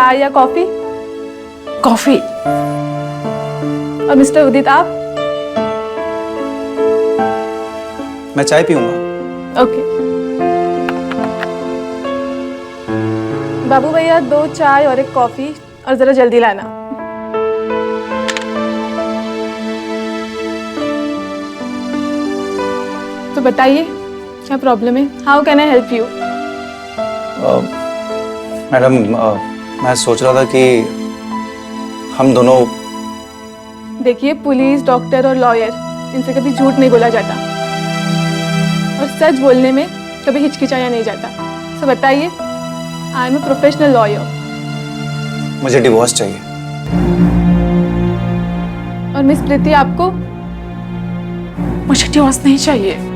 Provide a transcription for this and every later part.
चाय या coffee? Coffee. और मिस्टर उदित आप? मैं चाय पीऊंगा। ओके। बाबू भैया 2 चाय और 1 कॉफी, और जरा जल्दी लाना। तो बताइए क्या प्रॉब्लम है? How can I help you? Madam, मैं सोच रहा था कि हम दोनों। देखिए, पुलिस, डॉक्टर और लॉयर, इनसे कभी झूठ नहीं बोला जाता, और सच बोलने में कभी हिचकिचाया नहीं जाता। तो बताइए, I am a professional lawyer. मुझे डिवोर्स चाहिए। और मिस प्रीति आपको? मुझे डिवोर्स नहीं चाहिए।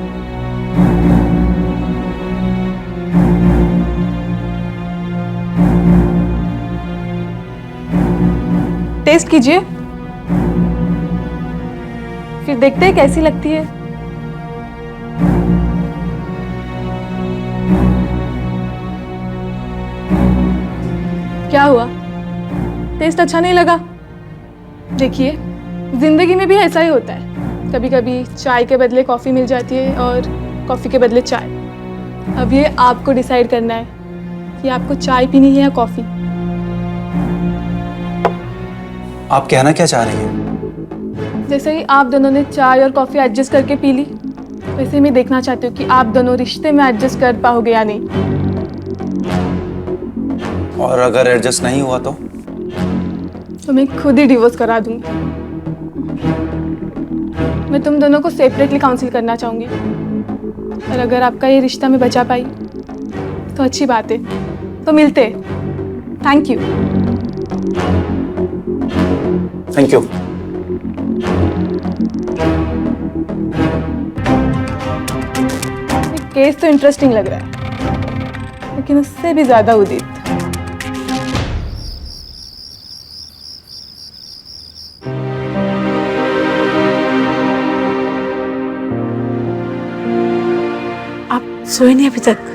टेस्ट कीजिए, फिर देखते हैं कैसी लगती है। क्या हुआ? टेस्ट अच्छा नहीं लगा? देखिए, जिंदगी में भी ऐसा ही होता है, कभी कभी चाय के बदले कॉफी मिल जाती है और कॉफी के बदले चाय। अब ये आपको डिसाइड करना है कि आपको चाय पीनी है या कॉफी। आप कहना क्या चाह रही हैं? जैसे ही आप दोनों ने चाय और कॉफी एडजस्ट करके पी ली, वैसे मैं देखना चाहती हूँ कि आप दोनों रिश्ते में एडजस्ट कर पाओगे या नहीं। और अगर एडजस्ट नहीं हुआ तो मैं खुद ही डिवोर्स करा दूंगी। मैं तुम दोनों को सेपरेटली काउंसिल करना चाहूंगी, और अगर आपका ये रिश्ता मैं बचा पाई तो अच्छी बात है। तो मिलते हैं। Thank you. Thank you. Case तो इंटरेस्टिंग लग रहा है, लेकिन उससे भी ज्यादा उदित। आप सोए नहीं अभी तक?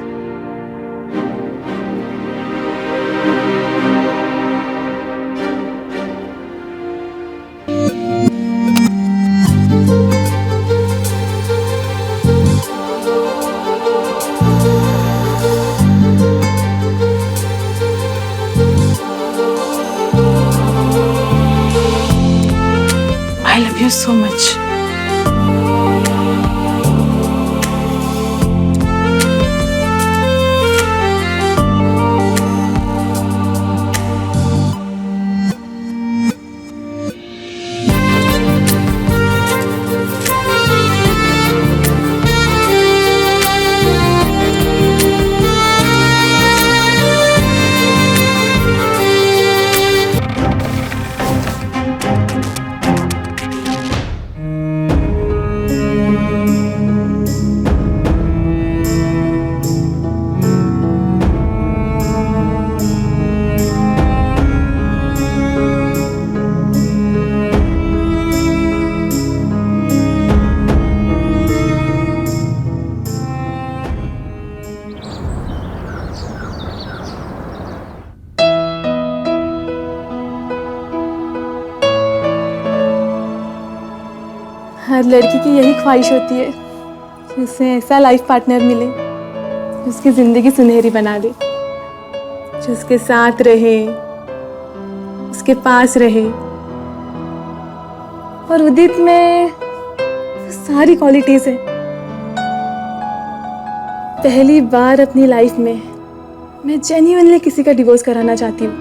I love you so much. हर लड़की की यही ख्वाहिश होती है कि उसे ऐसा लाइफ पार्टनर मिले जो उसकी ज़िंदगी सुनहरी बना दे, जो उसके साथ रहे, उसके पास रहे। और उदित में वो सारी क्वालिटीज़ हैं। पहली बार अपनी लाइफ में मैं जेन्युइनली किसी का डिवोर्स कराना चाहती हूँ।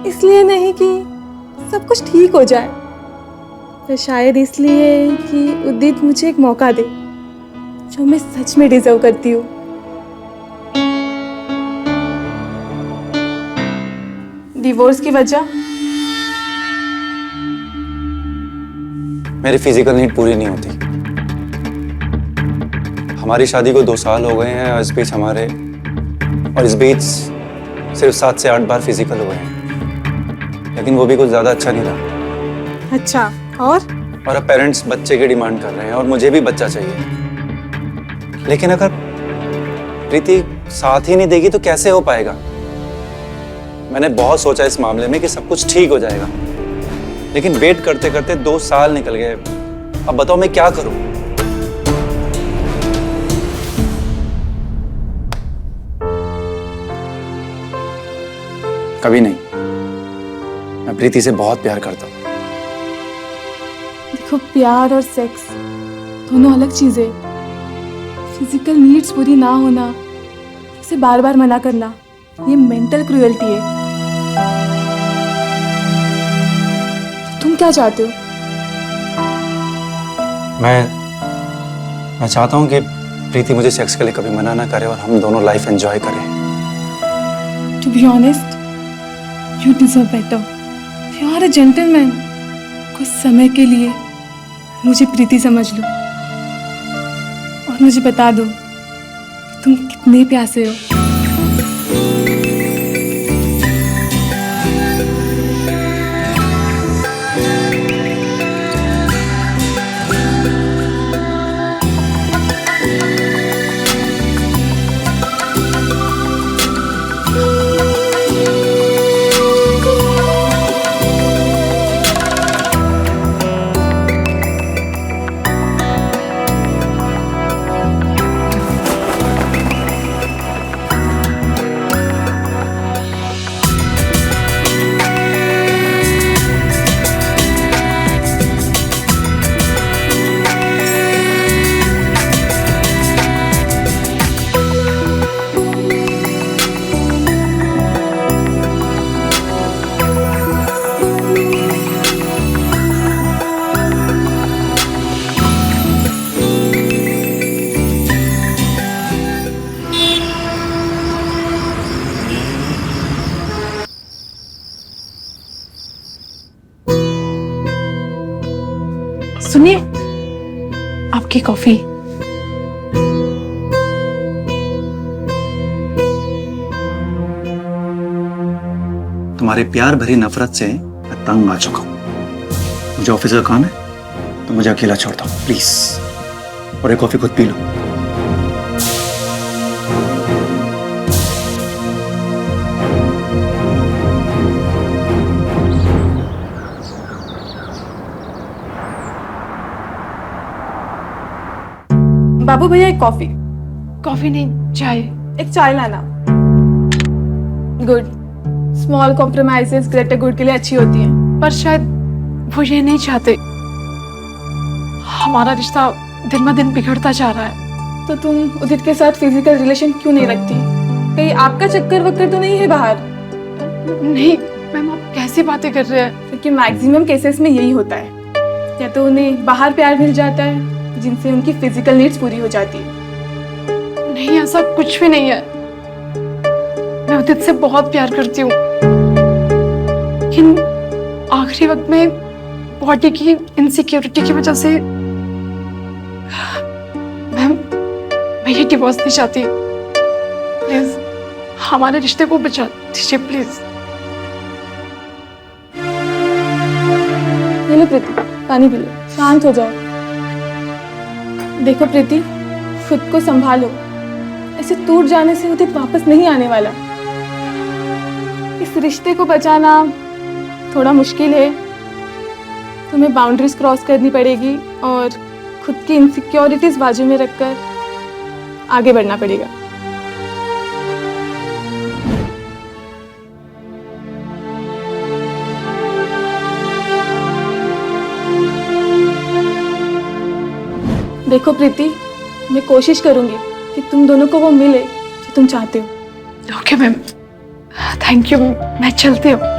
इसलिए नहीं कि सब कुछ ठीक हो जाए, तो शायद इसलिए कि उदित मुझे एक मौका दे जो मैं सच में डिजर्व करती हूँ। डिवोर्स की वजह? मेरी फिजिकल नीड पूरी नहीं होती। हमारी शादी को 2 साल हो गए हैं, और इस बीच सिर्फ 7 से 8 बार फिजिकल हुए हैं, लेकिन वो भी कुछ ज्यादा अच्छा नहीं रहा। अच्छा, और अब पेरेंट्स बच्चे की डिमांड कर रहे हैं, और मुझे भी बच्चा चाहिए। लेकिन अगर प्रीति साथ ही नहीं देगी तो कैसे हो पाएगा? मैंने बहुत सोचा इस मामले में कि सब कुछ ठीक हो जाएगा, लेकिन वेट करते करते 2 साल निकल गए। अब बताओ मैं क्या करूं? कभी नहीं। मैं प्रीति से बहुत प्यार करता हूं। देखो, प्यार और सेक्स दोनों अलग चीजें। फिजिकल नीड्स पूरी ना होना, उसे बार बार मना करना, ये मेंटल क्रूएल्टी है। तो तुम क्या चाहते हो? मैं चाहता हूं कि प्रीति मुझे सेक्स के लिए कभी मना ना करे और हम दोनों लाइफ एंजॉय करें। To be honest, you deserve better. You are a gentleman. कुछ समय के लिए मुझे प्रीति समझ लो और मुझे बता दो कि तुम कितने प्यासे हो। सुनिए, आपकी कॉफी। तुम्हारे प्यार भरी नफरत से मैं तंग आ चुका हूं। मुझे ऑफिस का काम है तो मुझे अकेला छोड़ दो प्लीज, और एक कॉफी खुद पी लो। बाबू भैया, एक कॉफी। कॉफी नहीं, चाय। एक चाय लाना। Good. Small compromises greater good के लिए अच्छी होती हैं। पर शायद वो ये नहीं चाहते। हमारा रिश्ता दिन ब दिन बिगड़ता जा रहा है। तो तुम उदित के साथ फिजिकल रिलेशन क्यों नहीं रखती? कहीं आपका चक्कर वक्कर तो नहीं है बाहर? नहीं मैम, आप कैसी बातें कर रहे हैं? क्योंकि मैक्सिमम केसेस में यही होता है। या तो उन्हें बाहर प्यार मिल जाता है जिनसे उनकी फिजिकल नीड्स पूरी हो जाती है। नहीं, ऐसा कुछ भी नहीं है। मैं उदित से बहुत प्यार करती हूँ, लेकिन आखिरी वक्त में बॉडी की इनसिक्योरिटी की वजह से मैं ये डिवोर्स नहीं चाहती। प्लीज हमारे रिश्ते को बचा दीजिए प्लीज। ये लो प्रीति, पानी पी लो, शांत हो जाओ। देखो प्रीति, खुद को संभालो। ऐसे टूट जाने से उदित वापस नहीं आने वाला। इस रिश्ते को बचाना थोड़ा मुश्किल है। तुम्हें बाउंड्रीज क्रॉस करनी पड़ेगी और खुद की इनसिक्योरिटीज बाजू में रखकर आगे बढ़ना पड़ेगा। देखो प्रीति, मैं कोशिश करूंगी कि तुम दोनों को वो मिले जो तुम चाहते हो। Okay ma'am, thank you. मैं चलती हूँ।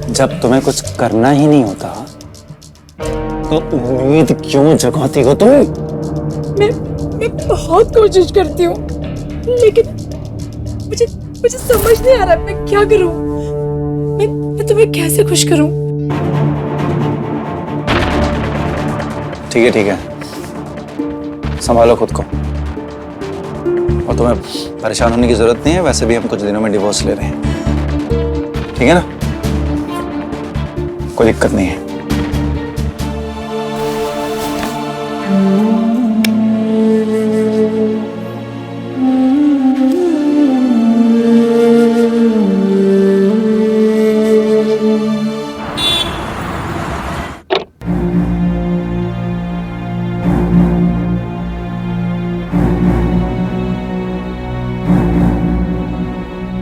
जब तुम्हें कुछ करना ही नहीं होता तो उम्मीद क्यों जगाती हो तुम? मैं बहुत कोशिश करती हूँ, लेकिन मुझे समझ नहीं आ रहा मैं क्या करूं। मैं तुम्हें कैसे खुश करूं। ठीक है, संभालो खुद को। और तुम्हें परेशान होने की जरूरत नहीं है, वैसे भी हम कुछ दिनों में डिवोर्स ले रहे हैं, ठीक है ना? कोई दिक्कत नहीं है।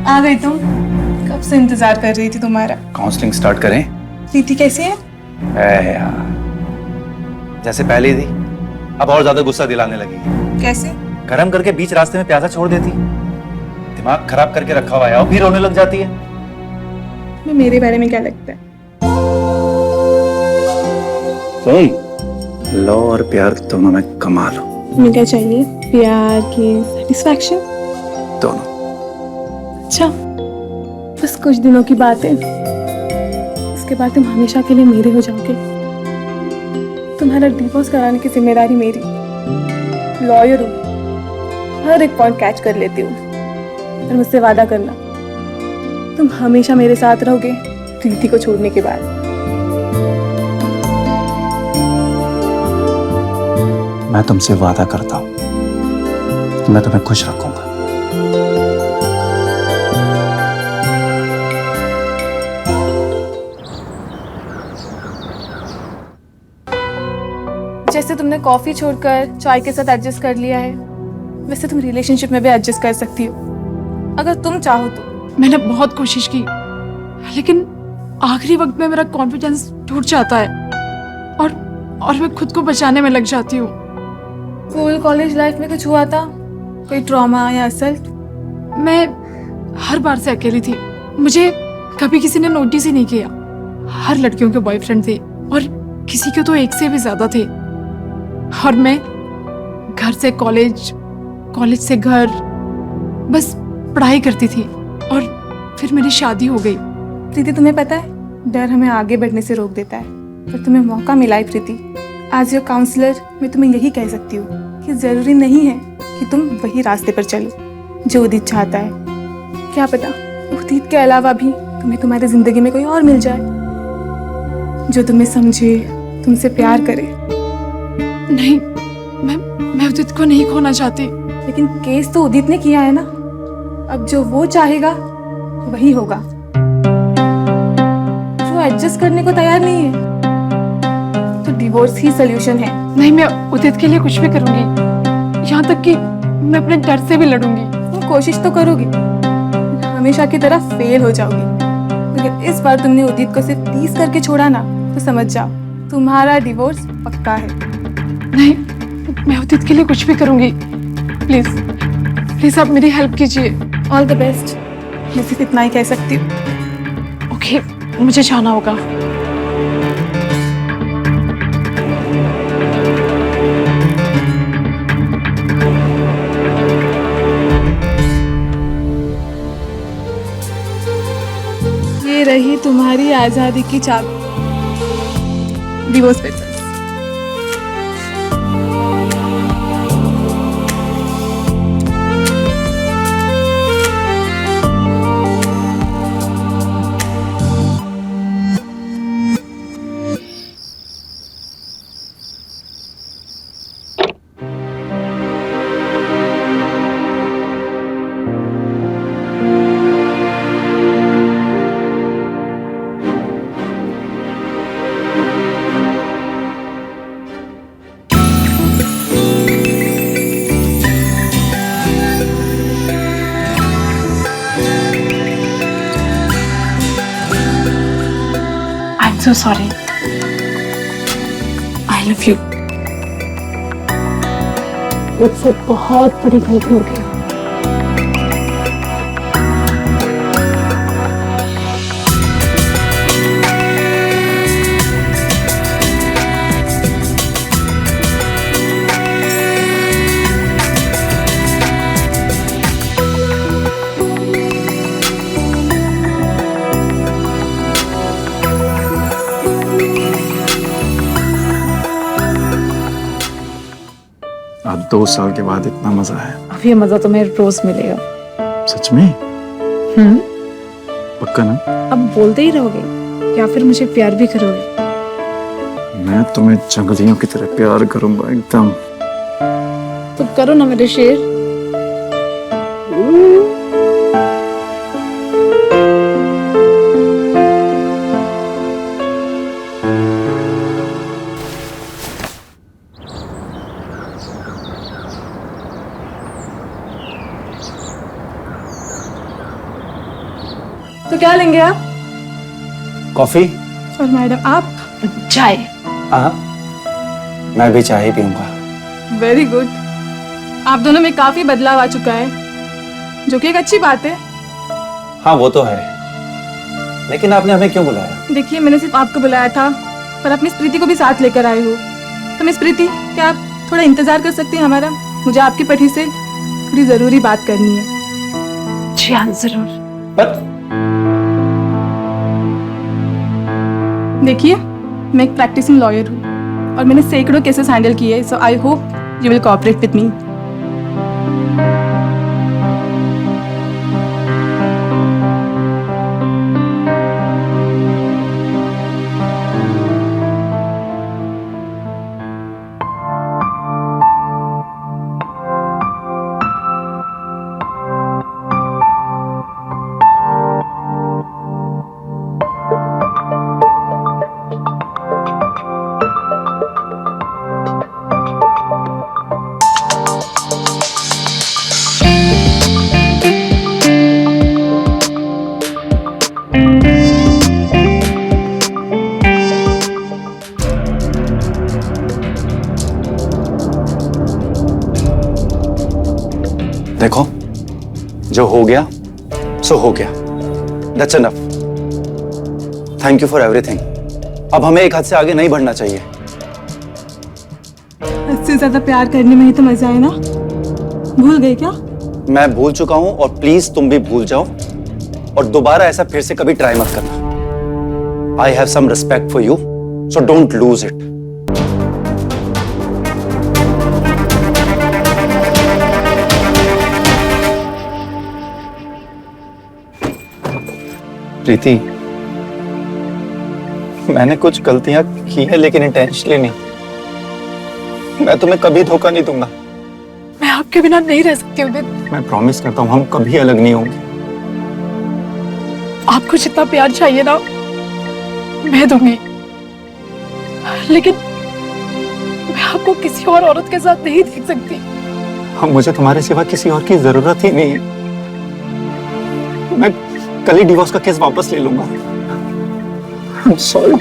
आ गई तुम। कब से इंतजार कर रही थी तुम्हारा। काउंसलिंग स्टार्ट करें? प्रीति कैसी है? यार, जैसे पहले थी, अब और ज्यादा गुस्सा दिलाने लगी है। कैसे? गरम करके बीच रास्ते में प्यासा छोड़ देती, दिमाग खराब करके रखा हुआ है और फिर रोने लग जाती है। मैं मेरे बारे में क्या लगता है? तुम लो और प्यार दोनों में कमाल हो। तुम्हें क्या चाहिए? प्यार की सेटिस्फैक्शन? दोनों। अच्छा, बस कुछ दिनों की बात है, उसके बाद तुम हमेशा के लिए मेरे हो जाओगे। तुम्हारा डिवोर्स कराने की जिम्मेदारी मेरी। लॉयर हूँ, हर एक पॉइंट कैच कर लेती हूँ। और मुझसे वादा करना, तुम हमेशा मेरे साथ रहोगे प्रीति को छोड़ने के बाद। मैं तुमसे वादा करता हूँ, मैं तुम्हें खुश रखूंगा। जैसे तुमने कॉफी छोड़कर चाय के साथ एडजस्ट कर लिया है, वैसे तुम रिलेशनशिप में भी एडजस्ट कर सकती हो, अगर तुम चाहो तो। मैंने बहुत कोशिश की, लेकिन आखिरी वक्त में मेरा कॉन्फिडेंस टूट जाता है और मैं खुद को बचाने में लग जाती हूँ। स्कूल कॉलेज लाइफ में कुछ हुआ था? कोई ट्रॉमा या असल्ट? मैं हर बार से अकेली थी, मुझे कभी किसी ने नोटिस ही नहीं किया। हर लड़कियों के बॉयफ्रेंड थे और किसी के तो एक से भी ज्यादा थे। और मैं घर से कॉलेज, कॉलेज से घर, बस पढ़ाई करती थी और फिर मेरी शादी हो गई। प्रीति, तुम्हें पता है, डर हमें आगे बढ़ने से रोक देता है, पर तुम्हें मौका मिला है प्रीति। एज योर काउंसलर मैं तुम्हें यही कह सकती हूँ कि जरूरी नहीं है कि तुम वही रास्ते पर चलो जो उदित चाहता है। क्या पता उदित के अलावा भी तुम्हें तुम्हारी जिंदगी में कोई और मिल जाए जो तुम्हें समझे, तुमसे प्यार करे। नहीं, मैं उदित को नहीं खोना चाहती। लेकिन केस तो उदित ने किया है ना, अब जो वो चाहेगा वही होगा। वो एडजस्ट करने को तैयार नहीं है तो डिवोर्स ही सॉल्यूशन है। नहीं, मैं उदित के लिए कुछ भी करूंगी, यहाँ तक कि मैं अपने डर से भी लड़ूंगी। तुम कोशिश तो करोगी, हमेशा की तरह फेल हो जाओगी। अगर इस बार तुमने उदित को सिर्फ टीज करके छोड़ा ना, तो समझ जाओ तुम्हारा डिवोर्स पक्का है। नहीं, मैं उदित के लिए कुछ भी करूंगी। प्लीज प्लीज आप मेरी हेल्प कीजिए। ऑल द बेस्ट, मैं सिर्फ इतना ही कह सकती हूँ। ओके, मुझे जाना होगा। ये रही तुम्हारी आजादी की चाबी, divorce papers. So sorry. I love you. मुझसे बहुत बड़ी गलती हो गई। आज 2 साल के बाद इतना मजा आया। अब ये मजा तुम्हें रोज मिलेगा। सच में? हम्म। पक्का ना? अब बोलते ही रहोगे या फिर मुझे प्यार भी करोगे? मैं तुम्हें जंगलियों की तरह प्यार करूंगा एकदम। तो करो ना मेरे शेर। तो क्या लेंगे आप? कॉफी? और मैडम आप? चाय। हाँ, मैं भी चाय ही पीऊंगा। Very good. आप दोनों में काफी बदलाव आ चुका है, जो कि एक अच्छी बात है। हाँ वो तो है, लेकिन आपने हमें क्यों बुलाया? देखिए, मैंने सिर्फ आपको बुलाया था, पर आप मिस प्रीति को भी साथ लेकर आए हो। तो मिस प्रीति, क्या आप थोड़ा इंतजार कर सकती हैं हमारा? मुझे आपकी पति से थोड़ी जरूरी बात करनी है। जी हाँ, जरूर। पर देखिए, मैं एक प्रैक्टिसिंग लॉयर हूँ और मैंने सैकड़ों केसेस हैंडल किए, so I hope you will cooperate with me. देखो, जो हो गया सो हो गया। That's enough. Thank you for everything. अब हमें एक हद से आगे नहीं बढ़ना चाहिए। इससे ज्यादा प्यार करने में ही तो मजा है ना। भूल गए क्या? मैं भूल चुका हूं और प्लीज तुम भी भूल जाओ और दोबारा ऐसा फिर से कभी ट्राई मत करना। I have some respect for you, so don't lose it. प्रीति, मैंने कुछ गलतियां की है लेकिन इंटेंशनली नहीं। मैं तुम्हें कभी धोखा नहीं दूंगा। मैं आपके बिना नहीं रह सकती उदित। मैं प्रॉमिस करता हूँ हम कभी अलग नहीं होंगे। आपको जितना प्यार चाहिए ना, मैं दूंगी, लेकिन मैं आपको किसी और औरत के साथ नहीं देख सकती। हम मुझे तुम्हारे सिवा किसी और की जरूरत ही नहीं है। मैं कल ही डिवोर्स का केस वापस ले लूंगा। I'm sorry.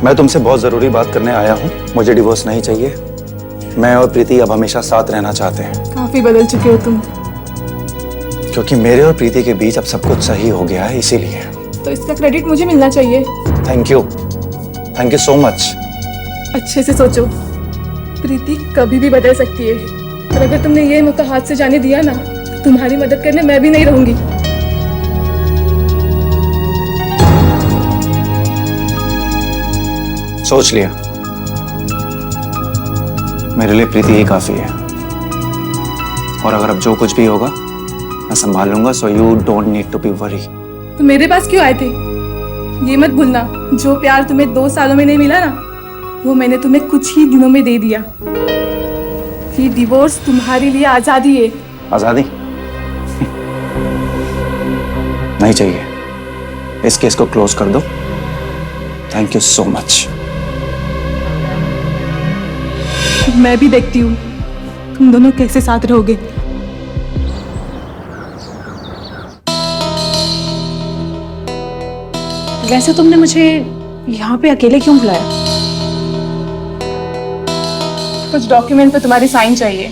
मैं तुमसे बहुत जरूरी बात करने आया हूँ। मुझे डिवोर्स नहीं चाहिए। मैं और प्रीति अब हमेशा साथ रहना चाहते हैं। काफी बदल चुके हो तुम। क्योंकि मेरे और प्रीति के बीच अब सब कुछ सही हो गया है, इसीलिए। तो इसका क्रेडिट मुझे मिलना चाहिए। Thank you so much. अच्छे से सोचो, प्रीति कभी भी बदल सकती है, और अगर तुमने ये मौका हाथ से जाने दिया ना, तो तुम्हारी मदद करने मैं भी नहीं रहूंगी। सोच लिया, मेरे लिए प्रीति ही काफी है। और अगर अब जो कुछ भी होगा मैं संभाल लूंगा, so you don't need to be worry. तो मेरे पास क्यों आए थे? ये मत भूलना, जो प्यार तुम्हें 2 सालों में नहीं मिला ना, वो मैंने तुम्हें कुछ ही दिनों में दे दिया। ये डिवोर्स तुम्हारे लिए आजादी है। आजादी? नहीं चाहिए। इस केस को क्लोज कर दो। Thank you so much. मैं भी देखती हूँ तुम दोनों कैसे साथ रहोगे। वैसे तुमने मुझे यहाँ पे अकेले क्यों बुलाया? कुछ डॉक्यूमेंट पे तुम्हारी साइन चाहिए।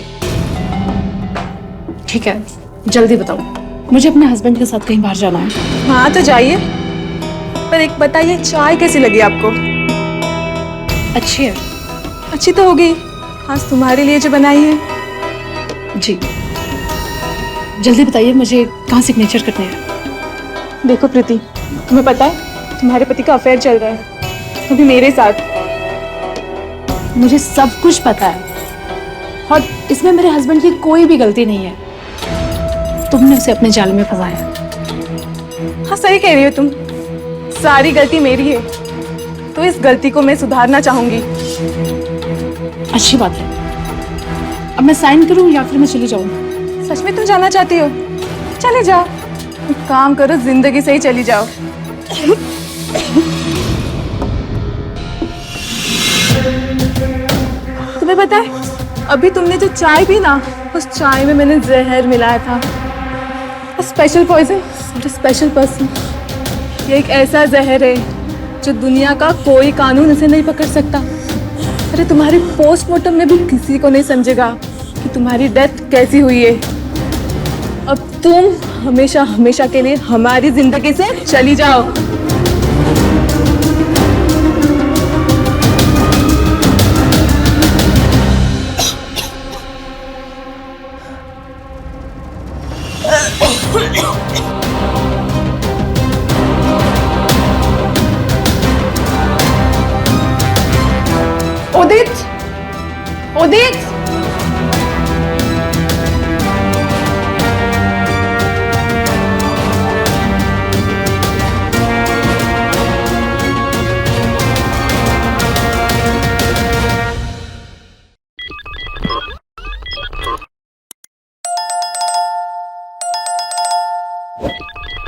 ठीक है, जल्दी बताओ, मुझे अपने हस्बैंड के साथ कहीं बाहर जाना है। हाँ तो जाइए, पर एक बताइए, चाय कैसी लगी आपको? अच्छी है। अच्छी तो होगी, खास तुम्हारे लिए जो बनाई है। जी, जल्दी बताइए, मुझे कहाँ सिग्नेचर करने हैं? देखो प्रीति, तुम्हें पता है तुम्हारे पति का अफेयर चल रहा है, अभी मेरे साथ। मुझे सब कुछ पता है और इसमें मेरे हस्बैंड की कोई भी गलती नहीं है। तुमने उसे अपने जाल में फंसाया। हाँ सही कह रही हो तुम, सारी गलती मेरी है, तो इस गलती को मैं सुधारना चाहूंगी। अच्छी बात है। अब मैं साइन करूं या फिर मैं चली जाऊं? सच में तुम जाना चाहती हो? चले जाओ, एक काम करो, जिंदगी से ही चली जाओ। तुम्हें पता है अभी तुमने जो चाय पी ना, उस चाय में मैंने जहर मिलाया था। Special poison for special person. ये एक ऐसा जहर है जो दुनिया का कोई कानून इसे नहीं पकड़ सकता। अरे तुम्हारी पोस्टमार्टम में भी किसी को नहीं समझेगा कि तुम्हारी डेथ कैसी हुई है। अब तुम हमेशा हमेशा के लिए हमारी जिंदगी से चली जाओ। उदित, उदित,